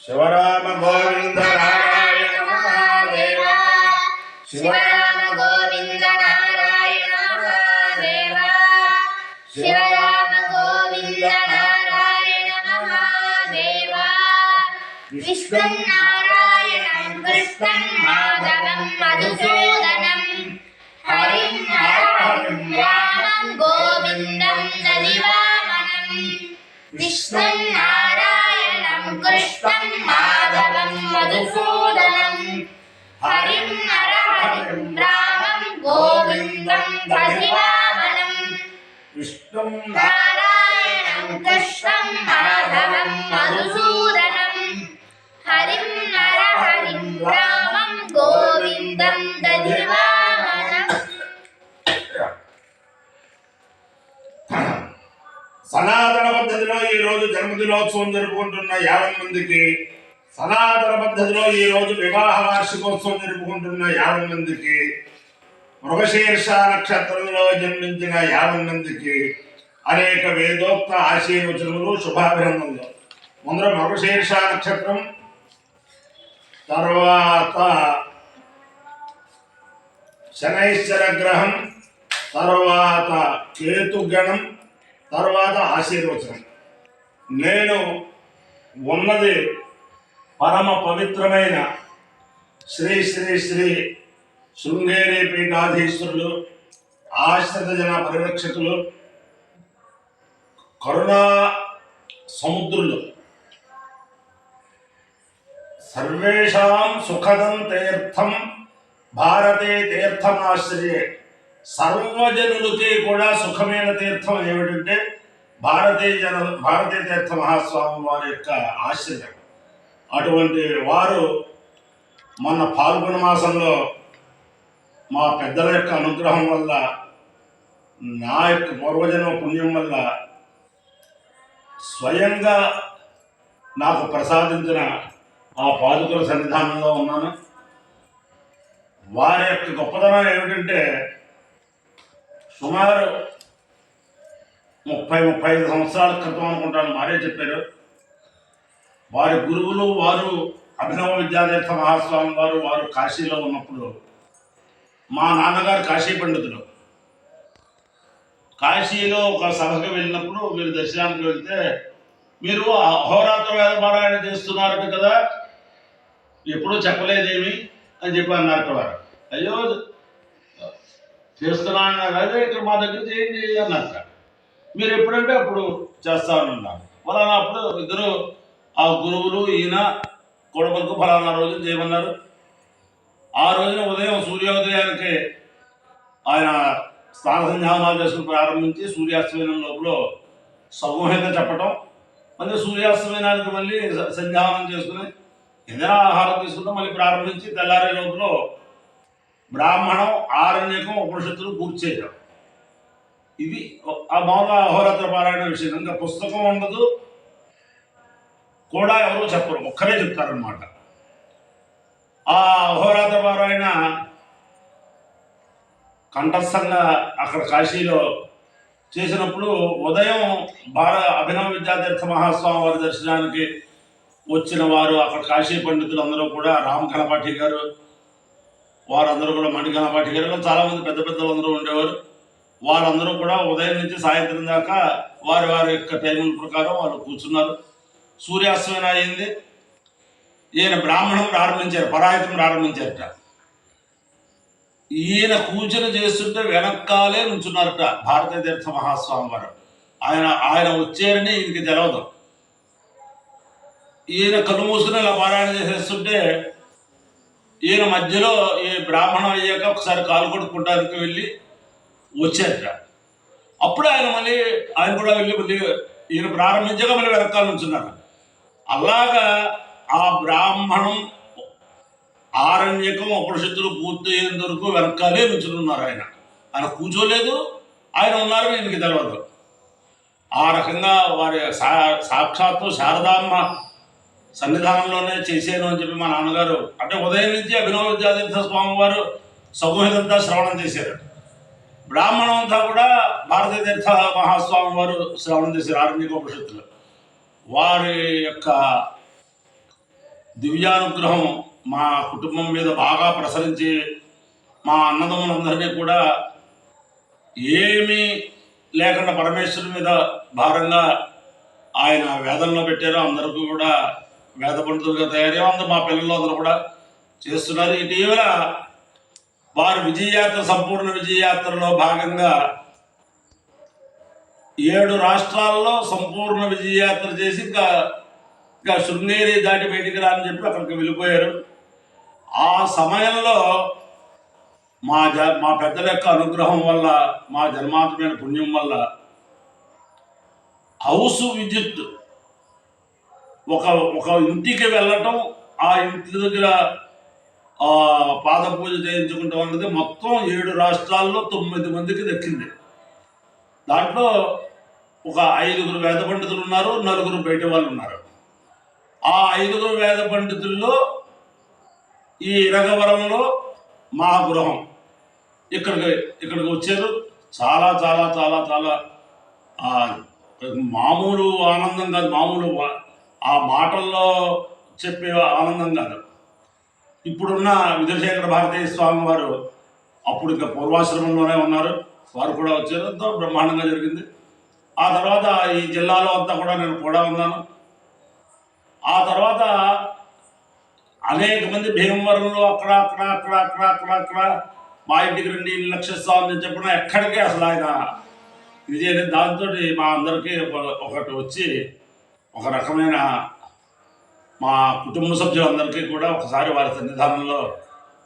శివరామ గోవింద నారాయణ మహాదేవ. శివరామ గోవింద నారాయణ మహాదేవ. శివరామ గోవింద నారాయణ మహాదేవ. విష్ణుం నారాయణం కృష్ణం మాధవం మధుసూదనం హరిం హరిం రామం గోవిందం దదివామనం. విష్ణుం నారాయణం కృష్ణం మాధవం మధుసూదనం హరిం హరిం రామం గోవిందం దదివామనం. విష్ణుం నారాయణం కృష్ణం మాధవం మధుసూదనం హరిం హరిం రామం గోవిందం దదివామనం. సనాతన పద్ధతిలో ఈ రోజు జన్మదినోత్సవం జరుపుకుంటున్న 50 మందికి, సనాతన పద్ధతిలో ఈ రోజు వివాహ వార్షికోత్సవం జరుపుకుంటున్న 50 మందికి, మృగశీర్ష నక్షత్రంలో జన్మించిన 50 మందికి అనేక వేదోక్త ఆశీర్వచనములు, శుభాభినందనలు. ముందర మృగశీర్ష నక్షత్రం, తర్వాత శనైశ్చర గ్రహం, తర్వాత కేతుగణం, తర్వాత ఆశీర్వచనం. నేను ఉన్నది పరమ పవిత్రమైన శ్రీ శ్రీ శ్రీ శృంగేరి పీఠాధీశ్వరులు, ఆశ్రిత జన పరిరక్షకులు, కరుణా సముద్రులు, సర్వేషాం సుఖదం తీర్థం భారతే తీర్థమాశ్రయే. సర్వజనులకి కూడా సుఖమైన తీర్థం ఏమిటంటే భారతీయ తీర్థ మహాస్వామి వారి యొక్క ఆశ్రయం. అటువంటి వారు మొన్న పాల్గొన మాసంలో మా పెద్దల యొక్క అనుగ్రహం వల్ల, నా యొక్క పూర్వజన్మ పుణ్యం వల్ల స్వయంగా నాకు ప్రసాదించిన ఆ పాదుకల సన్నిధానంలో ఉన్నాను. వారి యొక్క గొప్పతనం ఏమిటంటే సుమారు 30-35 సంవత్సరాల క్రితం అనుకుంటాను వారే చెప్పారు. వారి గురువులు వారు అభినవ విద్యాతీర్థ మహాస్వామి వారు కాశీలో ఉన్నప్పుడు మా నాన్నగారు కాశీ పండితులు. కాశీలో ఒక సభకు వెళ్ళినప్పుడు మీరు దర్శనానికి వెళ్తే, మీరు అహోరాత్ర వేద పారాయణ చేస్తున్నారు కదా, ఎప్పుడూ చెప్పలేదేమి అని చెప్పి అన్నారు వారు. అయ్యో చేస్తున్నాను, అదే ఇక్కడ మా దగ్గర చేయండి అన్నట్ట. మీరు ఎప్పుడంటే అప్పుడు చేస్తానన్నారు. ఫలానా అప్పుడు ఇద్దరు ఆ గురువులు ఈయన కొడుకులకు ఫలానా రోజు చేయమన్నారు. ఆ రోజున ఉదయం సూర్యోదయానికి ఆయన స్నాన సంధ్యావనాలు చేసుకుని ప్రారంభించి సూర్యాస్తమయం లోపల సమూహంగా చెప్పటం, మళ్ళీ సూర్యాస్తమయానికి మళ్ళీ సంధ్యావనం చేసుకుని ఏదైనా ఆహారం తీసుకుంటాం, మళ్ళీ ప్రారంభించి తెల్లారే లోపల బ్రాహ్మణం, ఆరణ్యకం, ఉపనిషత్తులు పూర్తి చేయడం. ఇది ఆ మామూలుగా అహోరాత్ర పారాయణ విషయం. ఇంకా పుస్తకం ఉండదు కూడా, ఎవరూ చెప్పరు, ఒక్కరే చెప్తారనమాట. ఆ అహోరాత్ర పారాయణ కంఠస్థంగా అక్కడ కాశీలో చేసినప్పుడు ఉదయం అభినవ విద్యాతీర్థ మహాస్వామి వారి దర్శనానికి వచ్చిన వారు, అక్కడ కాశీ పండితులు అందరూ కూడా, రామఘనపాఠి గారు వారందరూ కూడా, మణిఘనపాఠి గారు, చాలామంది పెద్ద పెద్దలు అందరూ ఉండేవారు. వారందరూ కూడా ఉదయం నుంచి సాయంత్రం దాకా వారి యొక్క టైముల ప్రకారం వాళ్ళు కూర్చున్నారు. సూర్యాస్తమయం అయింది. ఈయన బ్రాహ్మణం ప్రారంభించారు, పరాయతం ప్రారంభించారట. ఈయన కూర్చొని చేస్తుంటే వెనక్కాలే నుంచున్నారట భారతీయ తీర్థ మహాస్వామి వారు. ఆయన వచ్చారని ఈయనకి తెలవదు. ఈయన కళ్ళు మూసుకుని ఇలా పారాయణ చేసేస్తుంటే ఈయన మధ్యలో ఈ బ్రాహ్మణం అయ్యాక ఒకసారి కాలు కొట్టుకుంటానికి వెళ్ళి వచ్చారట. అప్పుడు ఆయన కూడా వెళ్ళి మళ్ళీ ఈయన ప్రారంభించాక మళ్ళీ వెనకాల నుంచున్నారు. అలాగా ఆ బ్రాహ్మణం, ఆరణ్యకం, ఉపనిషత్తులు పూర్తయ్యేంత వరకు వెనకాలే నుంచున్నారు. ఆయన కూర్చోలేదు, ఆయన ఉన్నారు, ఈయనకి తెలియదు. ఆ రకంగా వారి సాక్షాత్తు శారదామ్మ సన్నిధానంలోనే చేశాను అని చెప్పి మా నాన్నగారు, అంటే ఉదయం నుంచి అభినవ విద్యాతీర్థ స్వామి వారు సమూహితంతా శ్రవణం చేశారు. బ్రాహ్మణం అంతా కూడా భారతీయ తీర్థ మహాస్వామి వారు శ్రవణం చేశారు. ఆరణ్యకోపనిషత్తులు వారి యొక్క దివ్యానుగ్రహం మా కుటుంబం మీద బాగా ప్రసరించి మా అన్నదమ్ములందరినీ కూడా ఏమీ లేకుండా పరమేశ్వరుని మీద భారంగా ఆయన వేదంలో పెట్టారు. అందరికీ కూడా వేద పండితులుగా తయారయ్యారు. అందరూ మా పిల్లలు అందరూ కూడా చేస్తున్నారు. ఇటీవల వారి విజయయాత్ర, సంపూర్ణ విజయయాత్రలో భాగంగా 7 రాష్ట్రాల్లో సంపూర్ణ విజయయాత్ర చేసి ఇంకా శృంగేరి దాటి బయటికి రాని చెప్పి అక్కడికి వెళ్ళిపోయారు. ఆ సమయంలో మా పెద్దల యొక్క అనుగ్రహం వల్ల, మా జన్మాంతమైన పుణ్యం వల్ల హౌస్ విజిట్ ఒక ఇంటికి వెళ్ళటం, ఆ ఇంటి దగ్గర పాద పూజ చేయించుకుంటాం అన్నది మొత్తం 7 రాష్ట్రాల్లో 9 మందికి దక్కింది. దాంట్లో ఒక 5గురు వేద పండితులు ఉన్నారు, 4గురు బయట వాళ్ళు ఉన్నారు. ఆ 5గురు వేద పండితుల్లో ఈ ఇరగవరంలో మా గృహం ఇక్కడికి వచ్చారు. చాలా చాలా చాలా చాలా మామూలు ఆనందం కాదు, మామూలు ఆ మాటల్లో చెప్పే ఆనందం కాదు. ఇప్పుడున్న విధుశేఖర భారతీయ స్వామి వారు అప్పుడు ఇంకా పూర్వాశ్రమంలోనే ఉన్నారు, వారు కూడా వచ్చారు. ఎంతో బ్రహ్మాండంగా జరిగింది. ఆ తర్వాత ఈ జిల్లాలో అంతా కూడా నేను కూడా ఉన్నాను. ఆ తర్వాత అనేక మంది భీమవరంలో అక్కడ మా ఇంటికి రండి లక్ష్యస్వామి అని చెప్పిన ఎక్కడికి అసలు ఆయన విజయ దాంతో మా అందరికీ ఒకటి వచ్చి ఒక రకమైన మా కుటుంబ సభ్యులందరికీ కూడా ఒకసారి వారి సన్నిధానంలో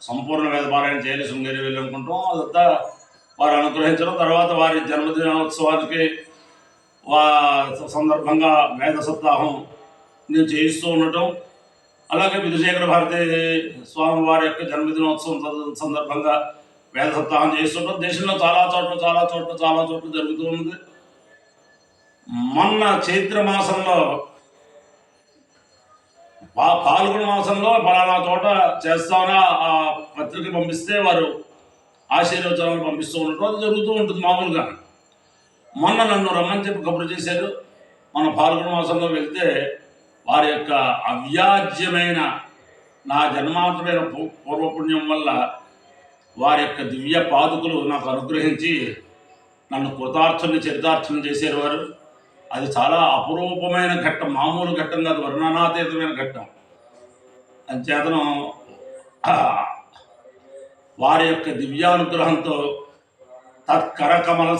సంపూర్ణ వేదపారాయణ చేయాలి, శృంగేరి వెళ్ళనుకుంటాం. అదంతా వారు అనుగ్రహించడం. తర్వాత వారి జన్మదినోత్సవానికి సందర్భంగా వేద సప్తాహం నేను చేయిస్తూ ఉండటం, అలాగే విధుశేఖర భారతీ స్వామి వారి యొక్క జన్మదినోత్సవం సందర్భంగా వేద సప్తాహం చేస్తుంటాం. దేశంలో చాలా చోట్ల జరుగుతూ ఉంది. మొన్న చైత్ర మాసంలో పాల్గొన మాసంలో పలానా చోట చేస్తామని ఆ పత్రిక పంపిస్తే వారు ఆశీర్వచనాలు పంపిస్తూ ఉండటం అది జరుగుతూ ఉంటుంది మామూలుగా. మొన్న నన్ను రమ్మని చెప్పి కబురు చేశారు. మన పాల్గొన మాసంలో వెళ్తే వారి యొక్క అవ్యాజ్యమైన నా జన్మాంతమైన పూర్వపుణ్యం వల్ల వారి యొక్క దివ్య పాదుకులు నాకు అనుగ్రహించి నన్ను కృతార్థుని చరితార్థుని చేశారు వారు. అది చాలా అపురూపమైన ఘట్టం, మామూలు ఘట్టం కాదు, వర్ణనాతీతమైన ఘట్టం. అంచేతను వారి యొక్క దివ్యానుగ్రహంతో తత్కరకమల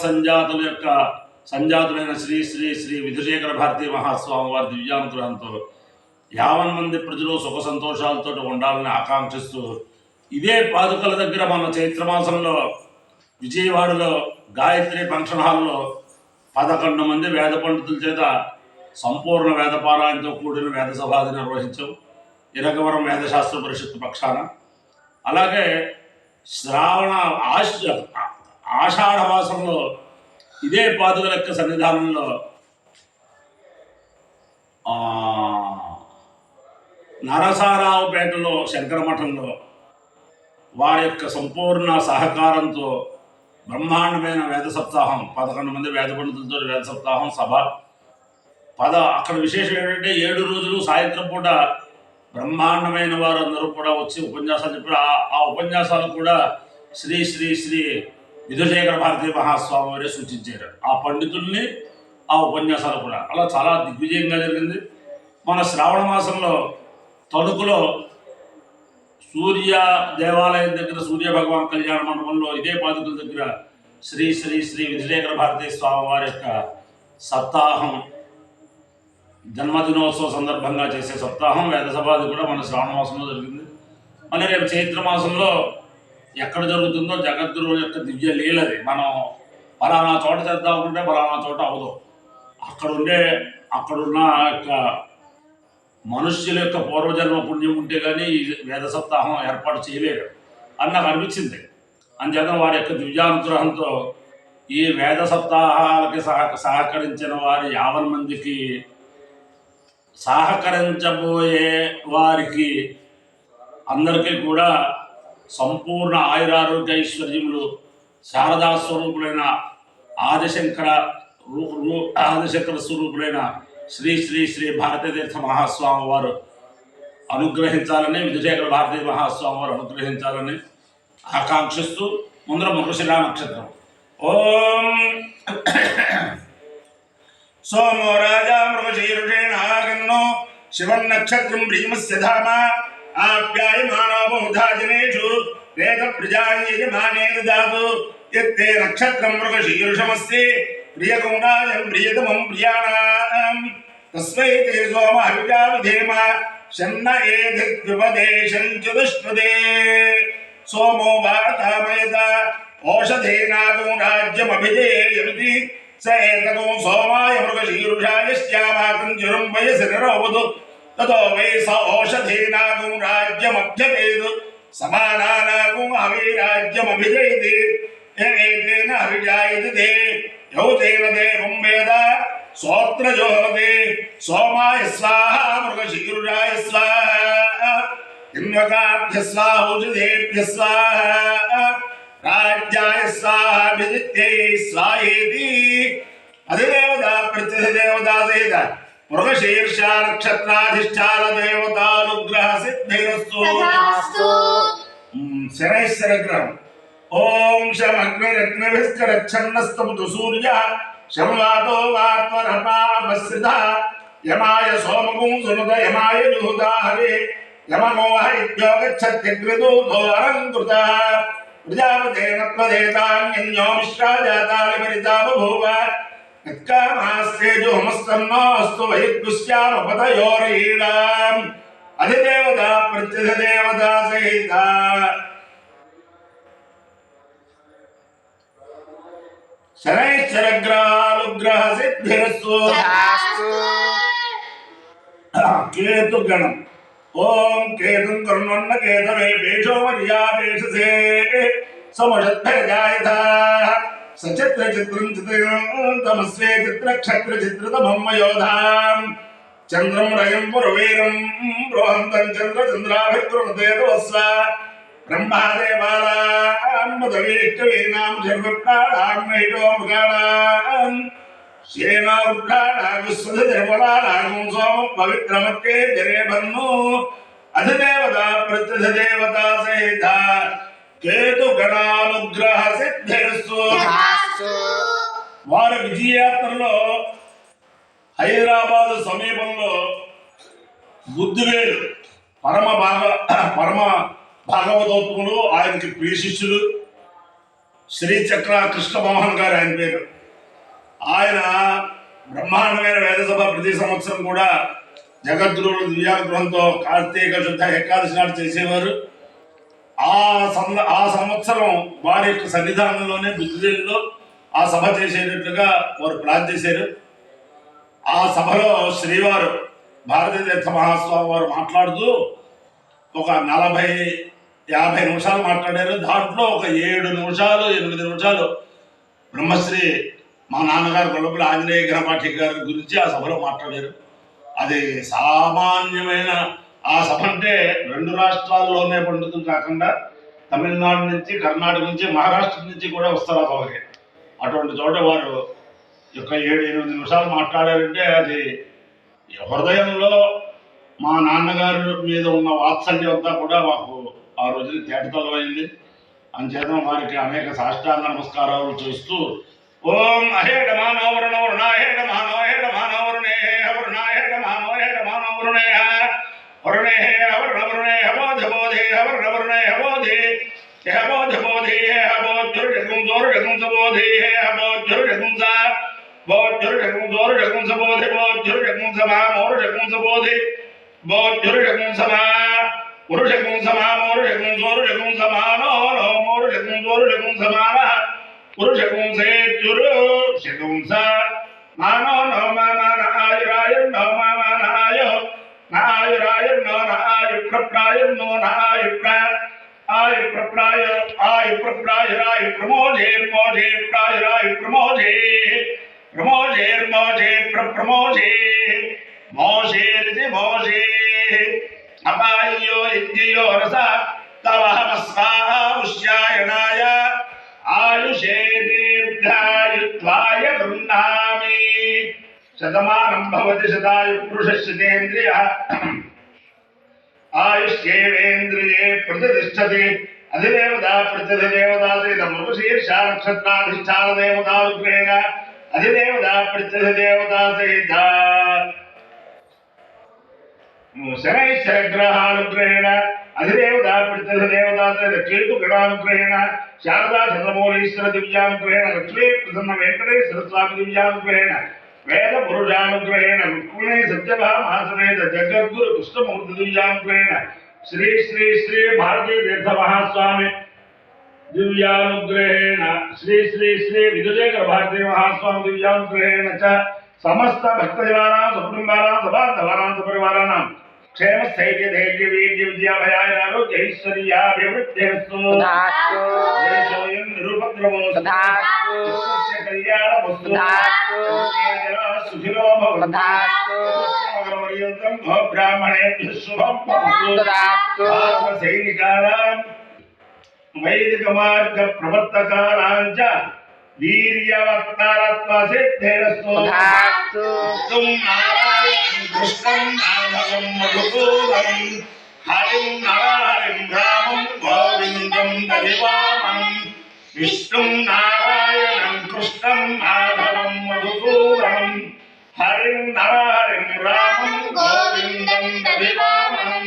సంజాతులైన శ్రీ శ్రీ శ్రీ విధుశేఖర భారతీ మహాస్వామి వారి దివ్యానుగ్రహంతో 50 మంది ప్రజలు సుఖ సంతోషాలతో ఉండాలని ఆకాంక్షిస్తూ ఇదే పాదుకల దగ్గర మన చైత్రమాసంలో విజయవాడలో గాయత్రి ఫంక్షన్ హాల్లో 11 మంది వేద పండితుల చేత సంపూర్ణ వేదపారాయణతో కూడిన వేద సభాది నిర్వహించాం ఇరగవరం వేదశాస్త్ర పరిషత్తు పక్షాన. అలాగే ఆషాఢ మాసంలో ఇదే పాదుకల యొక్క సన్నిధానంలో నరసారావుపేటలో శంకర మఠంలో వారి యొక్క సంపూర్ణ సహకారంతో బ్రహ్మాండమైన వేద సప్తాహం 11 మంది వేద పండితులతో వేద సప్తాహం సభ అక్కడ విశేషం ఏంటంటే 7 రోజులు సాయంత్రం పూట బ్రహ్మాండమైన వారు అందరూ కూడా వచ్చి ఉపన్యాసాలు చెప్పారు. ఆ ఉపన్యాసాలు కూడా శ్రీ శ్రీ శ్రీ విధుశేఖర భారతీ మహాస్వామి వారే సూచించారు. ఆ పండితుల్ని ఆ ఉపన్యాసాలు కూడా అలా చాలా దిగ్విజయంగా జరిగింది. మన శ్రావణ మాసంలో తణుకులో సూర్య దేవాలయం దగ్గర సూర్య భగవాన్ కళ్యాణ మండపంలో ఇదే పాదుకల దగ్గర శ్రీ శ్రీ శ్రీ విధుశేఖర భారతీ స్వామి వారి యొక్క సప్తాహం జన్మదినోత్సవ సందర్భంగా చేసే సప్తాహం వేద సభాది కూడా మన శ్రావణ మాసంలో జరిగింది. మళ్ళీ రేపు చైత్ర మాసంలో ఎక్కడ జరుగుతుందో జగద్గురువు యొక్క దివ్య లీలది. మనం ఫలానా చోట చేద్దామంటే ఫలానా చోట అవదు. అక్కడున్న యొక్క మనుష్యుల యొక్క పూర్వజన్మ పుణ్యం ఉంటే కానీ ఈ వేద సప్తాహం ఏర్పాటు చేయలేరు అని నాకు అనిపించింది. అంచేత వారి యొక్క దివ్యానుగ్రహంతో ఈ వేద సప్తాహాలకి సహకరించిన వారి 50 మందికి సహకరించబోయే వారికి అందరికీ కూడా సంపూర్ణ ఆయురారోగ్య ఐశ్వర్యములు శారదా స్వరూపులైన ఆదిశంకర స్వరూపులైన శ్రీ శ్రీ శ్రీ భారతీతీర్థ మహాస్వామి వారు అనుగ్రహించాలని, విధుశేఖర భారతీ మహాస్వామి వారు అనుగ్రహించాలని ఆకాంక్షిస్తూ ముందర మృగశిరా నక్షత్రం. ఓం సోమో రాజా మృగశీర్షేణాగన్నో శివన్నక్షత్రం ప్రియమస్య ధామ ఆప్యాయమానో బహుధా జనేషు వేద ప్రజాయజమానే దదాతు యత్తే నక్షత్రం మృగశీర్షమస్తి ప్రియగుణాయం ప్రియతమం ప్రియాణాం తస్మై తే సోమ హవిజా విధేమ శన్న ఏధిద్యుపదేశం చతుష్పదే సోమో వాతామయత ఓషధేనాదో రాజ్యమభిజేయమితి స ఏకదో సోమాయ మృగశీర్షాయ శ్యామాకం జ్వరం వయసి నిరోవదు తతో వై స ఓషధేనాదో రాజ్యమభ్యపేదు సమానానాగో హవిరాజ్యమభిజయతి ఏతేన హవిజాయతి తే యౌ తేన దేవం వేద సోత్రజోహతే సోమాయ స్వాహా మృగశీర్షాయ స్వాహా ఇన్వకాభ్య స్వాహౌషధేభ్య స్వాహా రాజ్యాయ స్వాహాభిజిత్యై స్వాహేతి. అధిదేవత ప్రత్యధిదేవతా సహిత మృగశీర్ష నక్షత్రాధిష్టాన దేవతానుగ్రహ సిద్ధిరస్తు. శనైశ్వరగ్రహం. ఓం శం అగ్నిరగ్నిభిశ్చరచ్చన్నస్తముతు సూర్య శం వాతో వాత్మరపాపశ్రిత యమాయ సోమగుం సునుత యమాయ జుహుదా హరే యమమోహ ఇత్యోగచ్చత్యగ్రదూతో అలంకృత ప్రజాపతేన త్వదేతాన్యన్యో మిశ్రాజాతాని పరితా బభూవ యత్కామాస్తేజోమస్తన్నోస్తు వయద్గుశ్యామపతయోరీడాం. అధిదేవత ప్రత్యధిదేవతా సహిత శనైశ్చరగ్రహానుగ్రహ సిద్ధిరస్తు. కేతుగణం. ఓం కేతుం కర్ణన్న కేతవే పేషో మర్యాపేషసే సమషద్భర్జాయథ సచిత్ర చిత్రం చిత్రతమస్వే చిత్రక్షత్ర చిత్రతమం వయోధాం చంద్రం రయం పురవీరం బృహంతం చంద్రచంద్రాభిర్కృతే తవస్వ బ్రహ్మాదేవానాం మదవీష్టవీనాం సర్వప్రాణాం మహిషో మృగాణాం శ్రీనాగ్రహాణాగుస్వధిర్వలానాగం సోమం పవిత్రమత్తే జరేభన్ను. అధిదేవత ప్రత్యధిదేవతా సహిత కేతుగణానుగ్రహ సిద్ధిరస్తు. వారి విజయయాత్రలో హైదరాబాదు సమీపంలో బుద్ధివేలు పరమ భాగవతోత్తములు, ఆయనకి ప్రియ శిష్యులు శ్రీచక్ర కృష్ణమోహన్ గారు ఆయన పేరు. ఆయన బ్రహ్మాండమైన వేదసభ ప్రతి సంవత్సరం కూడా జగద్గురువుల దివ్యానుగ్రహంతో కార్తీక శుద్ధ ఏకాదశి నాడు చేసేవారు. ఆ సంవత్సరం వారి యొక్క సన్నిధానంలోనే బుద్ధివేలులో ఆ సభ చేసేటట్లుగా వారు ప్లాన్ చేశారు. ఆ సభలో శ్రీవారు భారతీ తీర్థ మహాస్వామి వారు మాట్లాడుతూ ఒక 40-50 నిమిషాలు మాట్లాడారు. దాంట్లో ఒక 7 నిమిషాలు 8 నిమిషాలు బ్రహ్మశ్రీ మా నాన్నగారు గొల్లపల్లి ఆంజనేయ గణపాఠి గారి గురించి ఆ సభలో మాట్లాడారు. అది సామాన్యమైన ఆ సభ అంటే 2 రాష్ట్రాల్లోనే పండితులు కాకుండా తమిళనాడు నుంచి, కర్ణాటక నుంచి, మహారాష్ట్ర నుంచి కూడా వస్తారు ఆ సభకి. అటువంటి చోట వారు యొక్క 7-8 నిమిషాలు మాట్లాడారంటే అది హృదయంలో మా నాన్నగారి మీద ఉన్న వాత్సల్యం అంతా కూడా మాకు ఆ రోజున తేటతలమైంది. అంచేత వారికి అనేక సాష్టాంగ నమస్కారాలు చేస్తూ ఓం అహేడ మానో వరుణో వరుణాహేడ మానో హేడ మానో వరుణే వరుణాహేడ మానో హేడ మానో వరుణే వరుణే వరుణ వరుణే బోధ బోధే వరుణ వరుణే బోధే బోధ బోధే బోధురు జగం జోరు జగం సబోధే బోధురు జగం సా బోధురు జగం జోరు జగం సబోధే బోధురు జగం సమా మోరు జగం సబోధే బోధురు జగం సమా పురుష జగం సమా మోరు జగం జోరు జగం సమానో నో మోరు జగం జోరు జగం సమాన పురుష గుంసేత్యురు శగుంస మానో నో మానాయురాయ నో మానాయ నాయురాయ నో నాయు ప్రప్రాయ నో నాయు ప్ర ఆయు ప్రప్రాయ ఆయు ప్రప్రాయరాయ ప్రమోజేర్మోజే ప్రాయరాయ ప్రమోజే ప్రమోజేర్మోజే ప్రమోజే మోషేరితి మోషే అపాయ్యో యజ్ఞయో రస తవహమస్వాహుష్యాయనాయ ఆయుషే దీర్ఘాయుత్వాయ గృహ్ణామి శతమానం భవతి శతాయు పురుషస్యేంద్రియ आयुष्येवेन्द्रिये प्रतिष्ठति अधिदेवता प्रत्यधिदेवता मृगशीर्षा नक्षत्राधिष्ठान देवतानुग्रहेण अधिदेवता प्रत्यधिदेवता सहित शनैश्चरग्रहानुग्रहेण अधिदेवता प्रत्यधिदेवता सहित केतुगणानुग्रहेण शारदा चंद्रमौलीश्वर दिव्यानुग्रहेण लक्ष्मी प्रसन्न वेंकटेश्वर स्वामी दिव्यानुग्रहेण वेद पुरुषानुग्रहेण रुक्मिणी सत्यभामासमेत जगद्गुरु कृष्णमूर्ति दिव्यानुग्रहेण श्री श्री श्री भारती तीर्थ महास्वामी दिव्यानुग्रहेण श्री श्री श्री विदुशेखर भारती महास्वामी दिव्यानुग्रहेण च समस्त भक्तजनानां सुकुटुम्बानां सबान्धवानां सपरिवाराणां क्षेम स्थैर्य धैर्य वीर्य विद्या भयाय आरोग्य ऐश्वर्याभिवृद्धिरस्तु तथास्तु देशोऽयं निरुपद्रवो तथास्तु विश्वस्य कल्याणमस्तु तथास्तु जनाः सुखिनो भवन्तु तथास्तु नगरपर्यन्तं ब्राह्मणेभ्यः शुभं भवतु तथास्तु आत्मसैनिकानां वैदिकमार्ग प्रवर्तकानां च वीर्यवत्तारत्वसिद्धिरस्तु तथास्तु तुम नारायणं कृष्णं माधवं मधुसूदनं हरिं नारायणं रामं गोविन्दं दधिवामनं विष्णुं नारायणं कृष्णं माधवं मधुसूदनं हरिं नारायणं रामं गोविन्दं दधिवामनं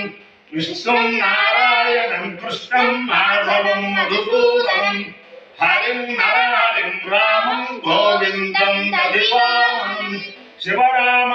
विष्णुं नारायणं कृष्णं माधवं मधुसूदनं हरिं नारायणं रामं गोविन्दं दधिवामनं शिवराम